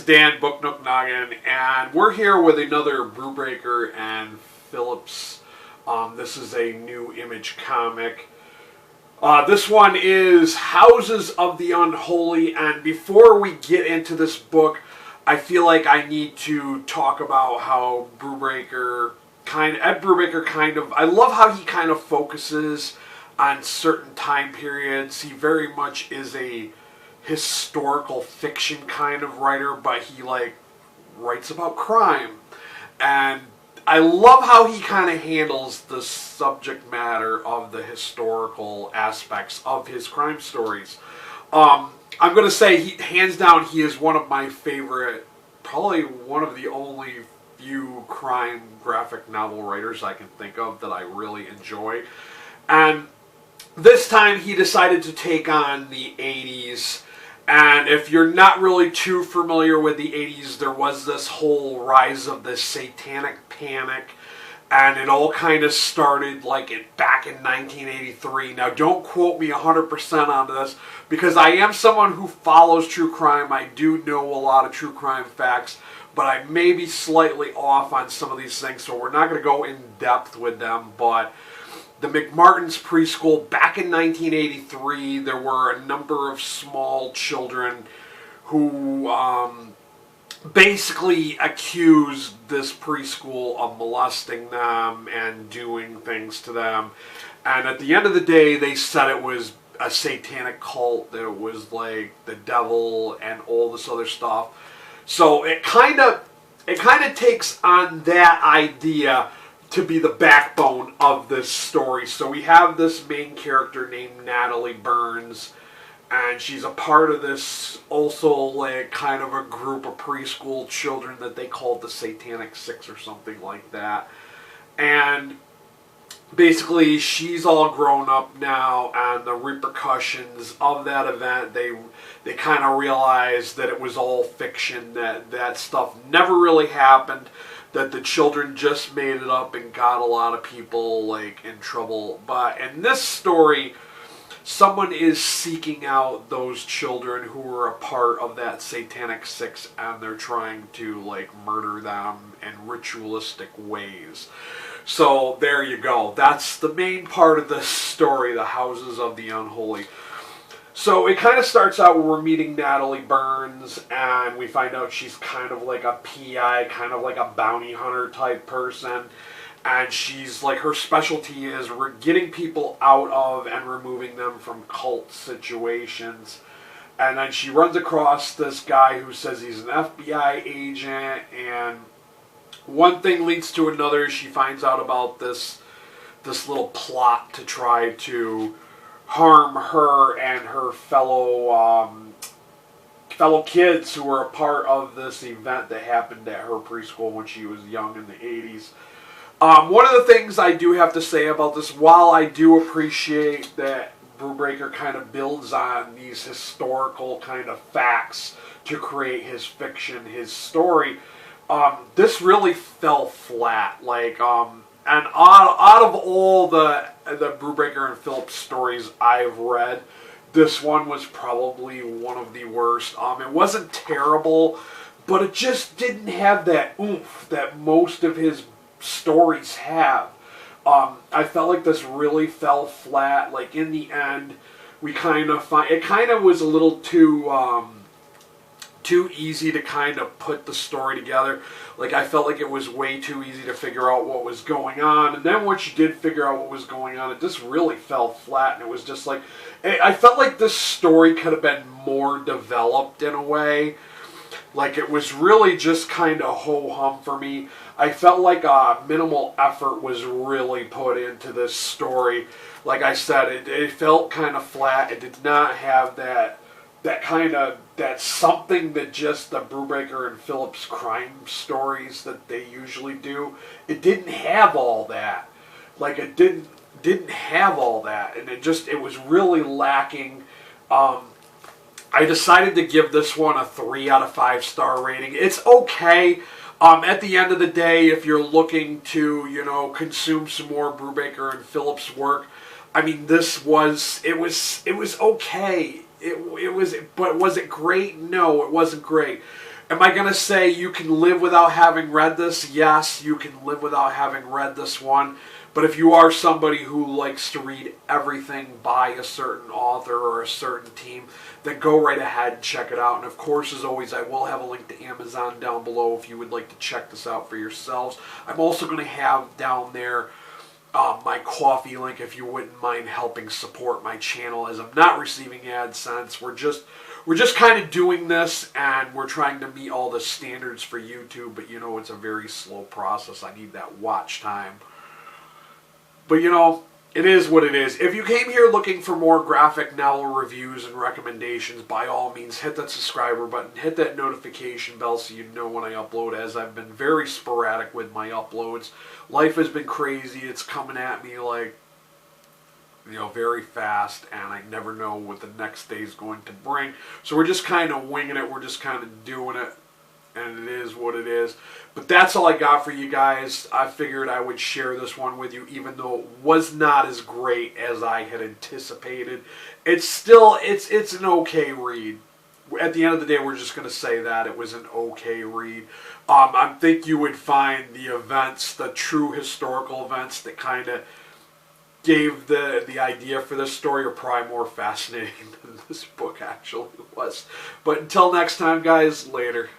Dan Booknook Noggin, and we're here with another Brubaker and Phillips. This is a new Image comic. This one is Houses of the Unholy, and before we get into this book, I feel like I need to talk about how Ed Brubaker I love how he kind of focuses on certain time periods. He very much is a historical fiction kind of writer, but he writes about crime. And I love how he kind of handles the subject matter of the historical aspects of his crime stories. I'm going to say, hands down, he is one of my favorite, probably one of the only few crime graphic novel writers I can think of that I really enjoy. And this time he decided to take on the 80s. And if you're not really too familiar with the 80s, there was this whole rise of this satanic panic. And it all kind of started back in 1983. Now, don't quote me 100% on this, because I am someone who follows true crime. I do know a lot of true crime facts, but I may be slightly off on some of these things, so we're not going to go in depth with them. But the McMartins preschool, back in 1983, there were a number of small children who basically accused this preschool of molesting them and doing things to them. And at the end of the day, they said it was a satanic cult, that it was like the devil and all this other stuff. So it kind of takes on that idea to be the backbone of this story. So we have this main character named Natalie Burns, and she's a part of this also kind of a group of preschool children that they called the Satanic Six or something like that. And basically she's all grown up now, and the repercussions of that event, they kind of realized that it was all fiction, that stuff never really happened, that the children just made it up and got a lot of people in trouble. But in this story, someone is seeking out those children who were a part of that Satanic Six, and they're trying to murder them in ritualistic ways. So there you go. That's the main part of this story, the Houses of the Unholy. So it kind of starts out where we're meeting Natalie Burns, and we find out she's kind of like a PI, kind of like a bounty hunter type person. And she's her specialty is getting people out of and removing them from cult situations. And then she runs across this guy who says he's an FBI agent, and one thing leads to another. She finds out about this little plot to try to harm her and her fellow kids who were a part of this event that happened at her preschool when she was young in the 80s. One of the things I do have to say about this, while I do appreciate that Brubaker kind of builds on these historical kind of facts to create his fiction, his story, this really fell flat. And out of all the Brubaker and Phillips stories I've read, this one was probably one of the worst. It wasn't terrible, but it just didn't have that oomph that most of his stories have. I felt like this really fell flat. In the end, we kind of it kind of was a little too easy to kind of put the story together. I felt like it was way too easy to figure out what was going on. And then once you did figure out what was going on, it just really fell flat. And it was just I felt like this story could have been more developed in a way. It was really just kind of ho-hum for me. I felt like minimal effort was really put into this story. Like I said, it felt kind of flat. It did not have that something that just the Brubaker and Phillips crime stories that they usually do. It didn't have all that. It didn't have all that, and it was really lacking. I decided to give this one a 3 out of 5 star rating. It's okay. At the end of the day, if you're looking to, consume some more Brubaker and Phillips work, I mean, it was okay. It was, but was it great? No, it wasn't great. Am I going to say you can live without having read this? Yes, you can live without having read this one. But if you are somebody who likes to read everything by a certain author or a certain team, then go right ahead and check it out. And of course, as always, I will have a link to Amazon down below if you would like to check this out for yourselves. I'm also going to have down there my coffee link if you wouldn't mind helping support my channel, as I'm not receiving AdSense. We're just kind of doing this, and we're trying to meet all the standards for YouTube, but you know, it's a very slow process. I need that watch time. But you know, it is what it is. If you came here looking for more graphic novel reviews and recommendations, by all means, hit that subscriber button, hit that notification bell so you know when I upload, as I've been very sporadic with my uploads. Life has been crazy. It's coming at me like, you know, very fast, and I never know what the next day is going to bring. So we're just kind of winging it. We're just kind of doing it, and it is what it is. But that's all I got for you guys. I figured I would share this one with you, even though it was not as great as I had anticipated. It's still, it's an okay read. At the end of the day, we're just going to say that it was an okay read. I think you would find the events, the true historical events that kind of gave the idea for this story, are probably more fascinating than this book actually was. But until next time, guys, later.